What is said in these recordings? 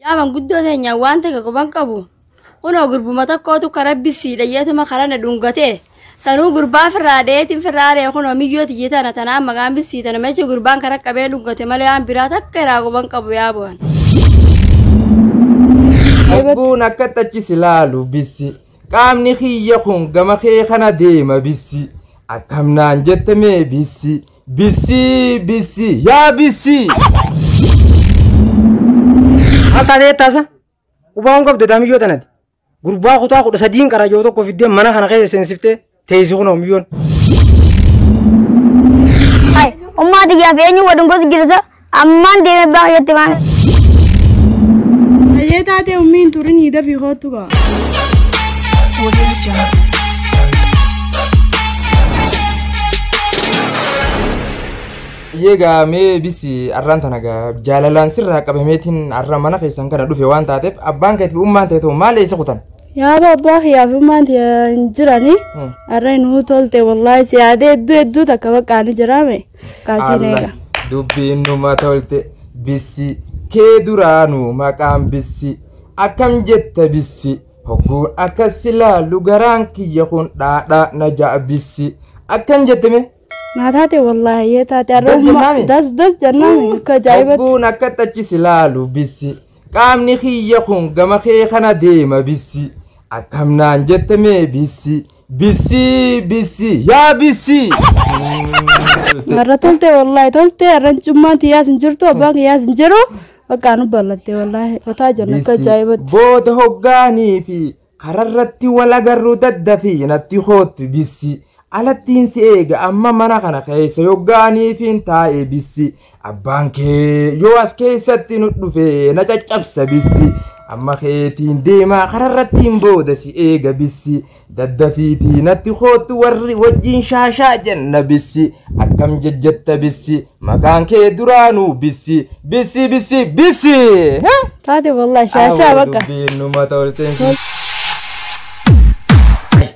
يا من قدو تانيا وانتك قبان قبو ونو قربو متاكوتو كربسي لياتما خلانا دونغتي سانو قربان فراديتين فرادي خونو ميجيو تجيتانا تنام مقام بسي تنميشو قربان كرك قبين دونغتي مليان براتك كرا قبان قبو يابوان أبو نكتتش سلالو بسي قامني خيّخون قام خيخنا ديما بسي أكمنا نجتمي بسي بسي بسي يا بسي Alta de tasa, ubah ongkap de dami jodan adi. Gurba kota kuda sadin kara jodoh covid dia mana kana kaya sensifte, teisi kono mion. Hai, umma dia venyu wadung kos girsa, amman dia bang ya teman. Ayah tadi ummin turun ida fikot tu ka. Yega me bisi arranta naga jalalan sirra qabameetin arra mana keessan kana dhufe waan taateef abbaan keetii ummaan ta'e maal isa kutan yaa babbaa yaa fi ummaan jirani arra inuu tolte wallahi siyaadee hedduu takka baqqaani jiraame kaasineega dubbiin numa tolte bisi kee duraanu maqaan bisi akkam jetta bisi hogguun akkas ilaalu garaan kiyya kun dhaadhaa na ja'a bisi akkam jetteme ناتاتي والله يتاتي دس جنامي كجايبت أبو نكتتش سلالو بسي قامني خيّخون قام خيخنا ديما بسي أكمنا نجتمي بسي بسي بسي يا بسي مرة تولتي والله تولتي رنجمانتي يا سنجرتو أبانك يا سنجرو وكانوا بلدتي والله فتاجنا كجايبت بود هقاني في قررتي ولا قررت الدفي نتي خوت بسي alattiin si eega amma mana kana keessa yoggaanii fiin taa'ee bissi abbaan kee yoo as keessatti nu dhufe na caccabsa bissi amma keetiin deemaa kararrattiin booda si eega bissi daddafiitii natti kootu warri wajjin shaashaa jenna bissi akkam jajjatta bissi maqaan kee duraanuu bissi bissi bissi bissi taate wallahi shaashaa bakka dubbinuma tolteen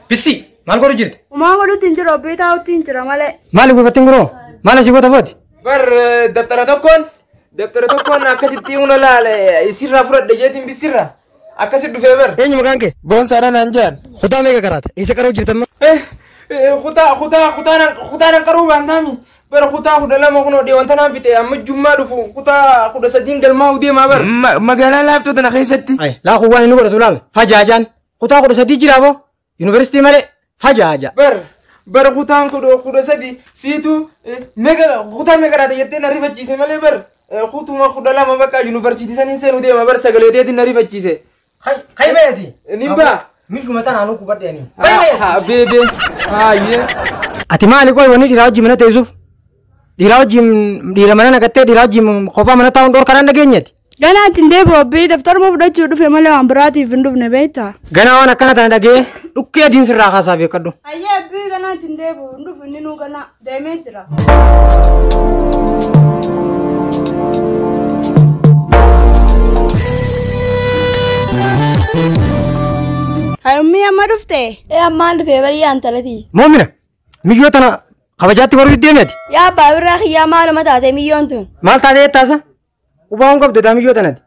Bissi. Maal godhu jirti? Maa godhutti hin jiru beetaa utti hin jira malee. Maali gurbattiin guroo? Maal asii goota footi? bar daftara tokkoon akkasitti una laale isirraa fudhadhe jeetiin bisirra akkasitti dhufee bar Eenyu maqaan kee? boonsaadhaan aan jaan Kutaa meeqa karaata? Isa qaruu jirtamma? kutaanan qaruu baantaami bara kutaa kudha lama kunoo wanta naan fixe amma jummaa dhufu kutaa kudha sadiin galmaa deemaa bar magaalaa laaftoo tana keessatti Laakuu waan inni godhatu laal. Fajaajaan. Kutaa kudha sadii jiraaboo? Yuunivarsiitii malee? Fajaaja. bar kutaan kudha sadi siitu kutaa meeqa raata jettee na rifachiise malee bar kutuma kudha lama bakka yuunivarsiitii saniin seenu deema bar sagaleeteetiin na rifachiise Kai beesi? nimbaa Mishuma tanaa nu kubaddeeni. beebe haayee Ati maali qoy wanni dhiiraa wajjin mana teessuuf? Dhiiraa wajjin dhiira mana naqattee dhiiraa wajjin kophaa mana taa'uun dhoor kanaan dhageenyeeti. Ganaatti hin deebi'u abbii daftaruma fudhachuu dhufe malee waan biraatiif hin dhufne beektaa. Ganaa waan akkana tana dhagee dhukkee adiin sirraa kaasaa beekadhu. Ayyee abbii ganaatti hin deebi'u hin dhufu inni nuu ganaa deemee jira. Hayyummii amma dhufte. ammaan dhufee barii yaantalati Moomina miyyoo tana kabajaatti warri deemeti. yaa baabirraa kiyyaa maaluma taate miyyoon tun Maal taatee taasa? Ubaa ongkap de dami jodan adi.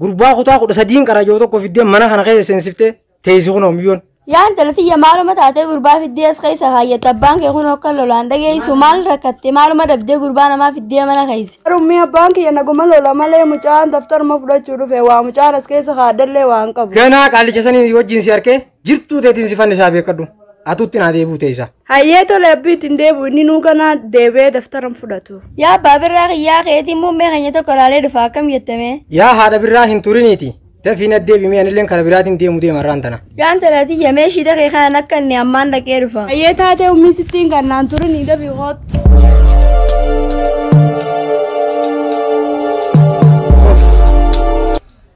Gurbaa kutaa kudha sadiin kara joo tokko fiddee mana kana keessa seensifte teessi kunoo miyyoon. yaantalati yaa maaluma taate gurbaa fiddee as keessa kaayyatti abbaan kee kun akka lolaan dhageessu maal rakkatte maaluma dabdee gurbaa namaa fiddee mana keessa Harummii abbaan kiyya naguma lola malee mucaan daftaruma fudhachuu dhufe waa mucaan as keessa kaadallee waan qabu. Ganaa qaalicha sanii wajjin si harkee jirtuu teetiin si fanni isaa beekadhu. Atuutti naa deebuu teessa. Hayyee tole abbii ittiin deebi'u inni nuu ganaa deebi'ee daftaran fudhatu. yaa baabirraa kiyyaa keetiin muummee keenya tokko laalee dhufa akkam jettame Yaa haadha birraa hin turiniiti. Dafiin addeebimee anilleen kara biraatiin deemuu deemarraan tana. yaantalati yamee shida kee kanan akka inni ammaan dhaqee dhufa Hayyee taatee ummii sittiin kannaan turin ni dabii hoottu.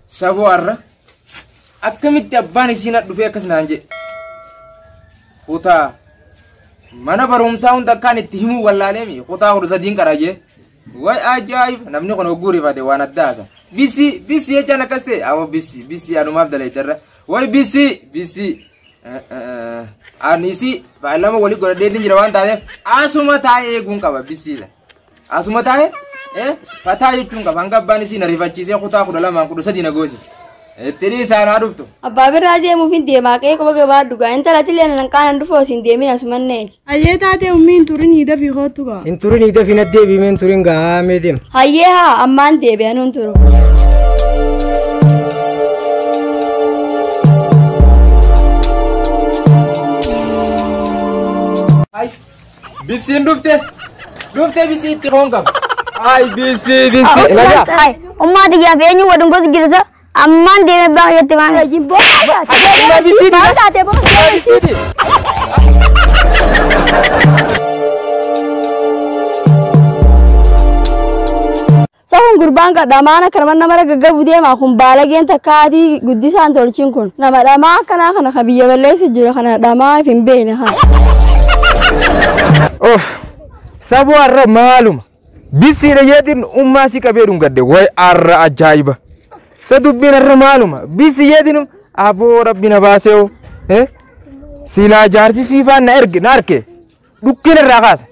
saboo arra akkamitti abbaan isiin dhufee akkas naan jedhe kutaa mana barumsaa hunda akkaan itti himuu wallaalee kutaa kudha sadiin qara jee way ajaa'iba namni kun hogguu rifate waan addaasa bisi jechaan akkas ta'e awo bisi anumaaf daleecharra way bisi anisi baay'ilama walii godhadheetiin jira waan taateef asuma taa'ee eeguun qaba bisiidha asuma taa'ee fataa jechuun qaba hanga abbaan isii na rifachiisee kutaa 12 13 na goosise. Itti isaan haa dhuftu. Abbaa biraa deemuuf hin deemaa qe'ee qofa gabaa dhugaa intala tillee nan qaanan dhufoo siin deemin asumannee. Ayyee taatee ummiin turin hiida fi kootu gaa. In turin hiida fi naddeebiimeen turin gaa mee deema. Hayyee haa ammaan deebi'an hun turu. Bisiin dhufte bisii itti foon qaba. Ay bisii. Ay, ummaa xiyyaa fi eenyu wadun gosa girisa. Ammaan deemee baa jetti waan. Jibboo Bisiiti. Sahun gurbaan kadhamaana karman nama gaggabu deemaa kun baalageen takkaatii guddisaan tolchin kun nama dhamaa akkanaa kana ka biyya balleessu jira kana dhamaa hin beekne haa. Sabu har'a maaluma bisiidha yeetiin ummaa si qabee dhungadde way har'a ajaa'iba. Sa dubbiin har'a maaluma bisi yeetiin aboo rabbi na baasee silaa jaarsi siifaan na erge na arke dhukkin irraa kaasa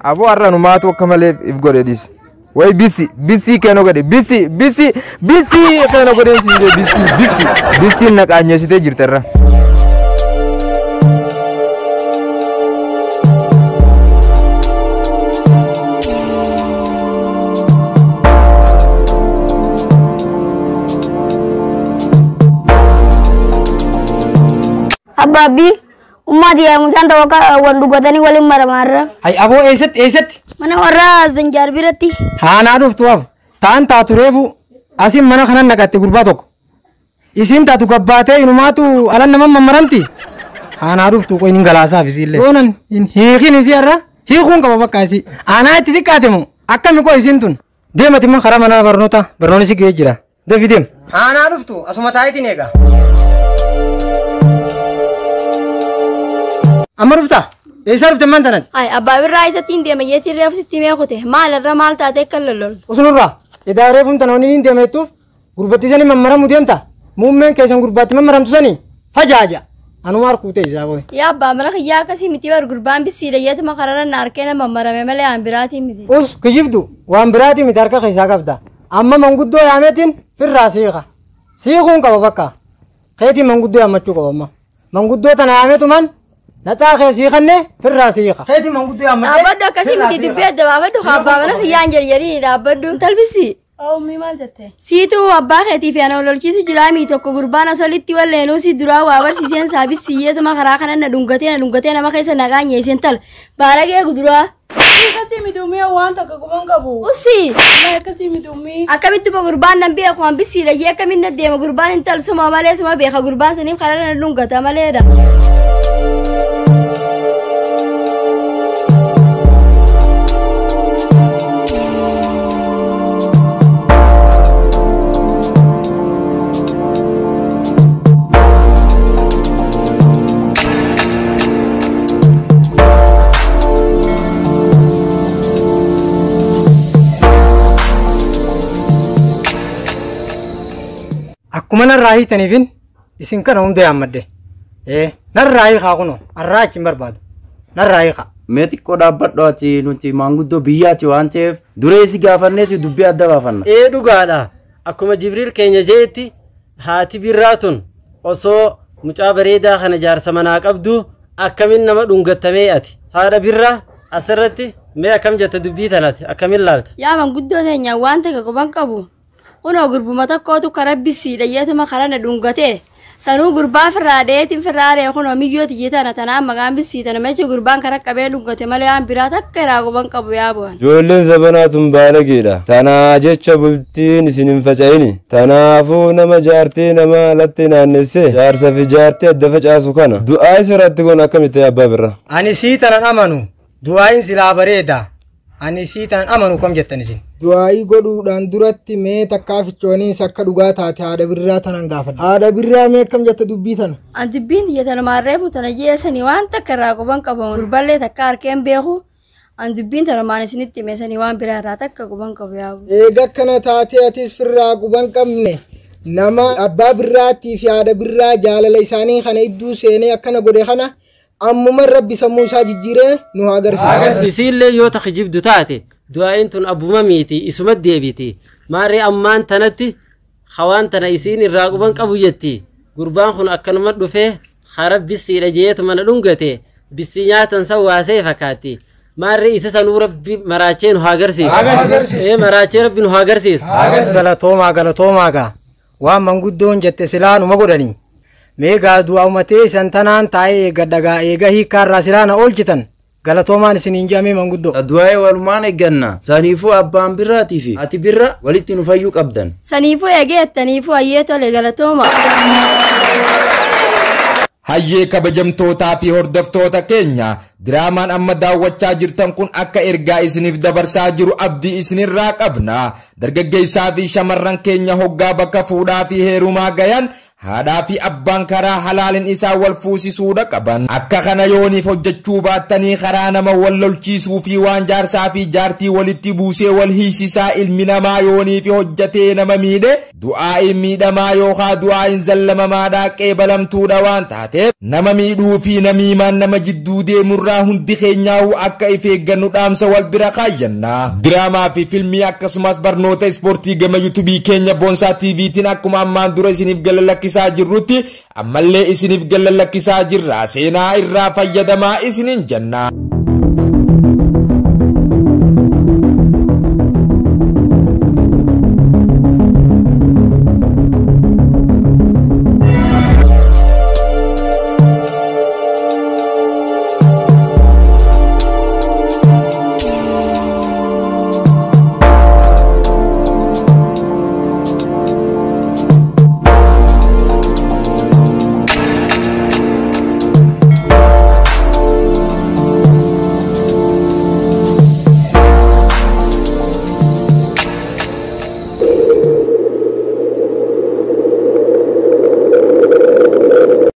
aboo har'a numaatu akka malee if godhe dhiise. Way bisi kenno godhe bisi kenno godhe bisi na qaanyeessitee jirte irra. Abaabii ummaa xiyyaa mucaan ta'uu wal dhugatanii waliin maramaarra. Ay aboo eessatti? Mana warra Zanjaar biratti. Haanaa dhuftuuf ta'an taatu reefu asin mana kanan naqatte gurbaa tokko. Isin taatu gabbaatee inumaatu alan nama mammaramti. Haanaa dhuftu qoy nin galaasaaf isiillee. Yoonan hin hiikin isii har'a hiikuun qaba bakka isii. Aanaa itti xiqqaate moo akkami qoy isin tun. Deemati immoo karaa mana barnoonni si ga'ee jira. Dafi deem. Haanaa dhuftu asuma taayitiin eegaa. Amma dhufta? Eessa dhufte man tanatti? Ay abbaa biraa isatti hin deema yeetiin reefu sitti meequte maalirra maal taatee kan lolol. Usunurraa edaa reefuun tana waniin hin deemettuuf gurbattisanii mammaramu deemta muummeen keessan gurbaatti mammaramtu sanii fajaaja anuma harkuute isaa qoy. Yaa abbaa mana kiyyaa akkasii miti bar gurbaan bisiidha yeetuma kararra naarkee nama mammarame malee waan biraatii miti. Us kijibdu waan biraatii miti harka keessaa qabda amma manguddoo yaameetiin firraa siiqa siiquun qaba bakka keetiin manguddoo yaammachuu qaba amma manguddoo tana yaameetumaan nataa keessii kanne firraa siiqa. Keetiin manguddoo yaammattee dhaabbaddu akkasii miti dubbii adda baafadhu abbaa mana kiyyaan jarjarii dhaabbaddu talbisi. Ummii maal jette? Siituu abbaa keetii fi ana lolchiisu jiraamii tokko gurbaan asolitti walleenuu si duraa waa barsiiseen saabis siyyeetuma karaa kanan na dhungatee nama keessa nagaan nyeeseen tal baalagee guduraa. Akkasii miti ummii waan takka quban qabu. Ussi. Akkasii miti ummii. Akkamitti gurbaan nan beeku waan bisiidha yee akkamiin na deema gurbaan hin tal suma malee suma beeka gurbaan saniif karaa na dhungata maleedha. akkuma narraa hiitaniifin isin kana hunda yaammadde narraa hiikaa kuno arraa achi hin barbaadu narraa hiikaa. Mee xiqqoo dhaabbadhu ati nuti maanguddoo biyyaati waan ta'eef dureessi gaafanneeti dubbii adda baafanna. Dhugaadha akkuma Jibriil keenya jeetti haati birraa tun osoo mucaa bareedaa kana jaarsa manaa qabdu akkamiin nama dhungattamee ati haadha birraa asirratti mee akkam jette dubbii tanati akkamiin laalta. Yaa manguddoo teenya waan ta'e quban qabu. Kunoo gurbuma tokkootu karaa bisiidha yeetuma karaa na dhungatee sanuu gurbaa firraadeetiin firraaree kunoo miyyooti jeetana tanaan maqaan bisiitana meeshaa gurbaan karaa qabee dhungate malee waan biraa takka irraa quban qabu yaa bu'an. Ijoolleen zabanaatun baalageedha. Tanaa jecha bultiin isin hin faca'ini. Tanaafuu nama jaartee nama alatti naannessee jaarsa fi jaartee adda facaasu kana du'aa isirratti kun akkamitti abbaa birra. Ani sii tanan amanu du'aayin silaa bareeda. Ani sii tanan amanu kam jettan isin. Du'aayii godhuudhaan duratti mee takkaa fichooniis akka dhugaa taate haadha birraa tanan gaafadha. Haadha birraa mee akkam jette dubbii tana? An dubbiin jettana maarreefu tana jeessanii waan takka irraa quban qabu gurballee takka harkeen beeku an dubbiin tana maan isinitti meesanii waan biraa irraa takka quban qabu yaabu. Eega akkana taatee atis firraa quban qabne nama abbaa birraattii fi haadha birraa jaalala isaanii kana idduu seenee akkana godhe kana ammuma rabbi sammuu isaa jijjiiree nu agarsiisa. Agarsiisiillee yoo takki jibdu taate du'aayin tun abbuma miiti isuma deebiti maarree ammaan tanatti hawaan tana isiin irraa quban qabu jetti gurbaan kun akkanuma dhufee harab bisiidha jeetu mana dhungate bisii nyaatan san waasee fakkaatti maarree isa sanuu rabbi maraachee nu agarsiisu maraachee rabbi nu agarsiisu galatoomaa gaa waan manguddoon jette silaa numa godhanii meegaa du'a umatee isan tanaan taa'ee eeggadhagaa eega hiikkaarraa silaa na oolchitan galatoomaan isiniin jedhamee manguddoo du'aa'ee walumaan eegganna saniifuu abbaan birraatii fi ati birra walitti nu fayyuu qabdan saniifuu eegeettaniifuu hayyee tole galatooma hayyee kabajamtootaa fi hordoftoota keenya diraamaan amma daawwachaa jirtan kun akka ergaa isiniif dabarsaa jiru abdii isinirraa qabna dargaggeessaa fi shamarran keenya hoggaa bakka fuudhaa fi heerumaa gayan haadhaa fi abbaan karaa halaalin isaa wal fuusisuudha qaban akka kana yooniif hojjechuu baattanii karaa nama wal lolchiisuu fi waan jaarsaa fi jaartii walitti buusee wal hiisisaa ilmi namaa yooniif hojjetee nama miidhe du'aa'iin miidhamaa yookaan du'aa'iin zallamamaadhaa qeebalamtuudha waan taateef nama miidhuu fi namiimaan nama jidduu deemurraa hundi keenyaa'uu akka if eeggannu dhaamsa wal bira kaayyanna diraamaa fi filmii akkasumas barnoota ispoortii gama yuutuubii keenya Boonsaa TV'tiin akkuma ammaan dura isiniif galalakkisaa jirrutti ammallee isiniif galalakkisaa jirra seenaa irraa fayyadamaa isiniin jenna.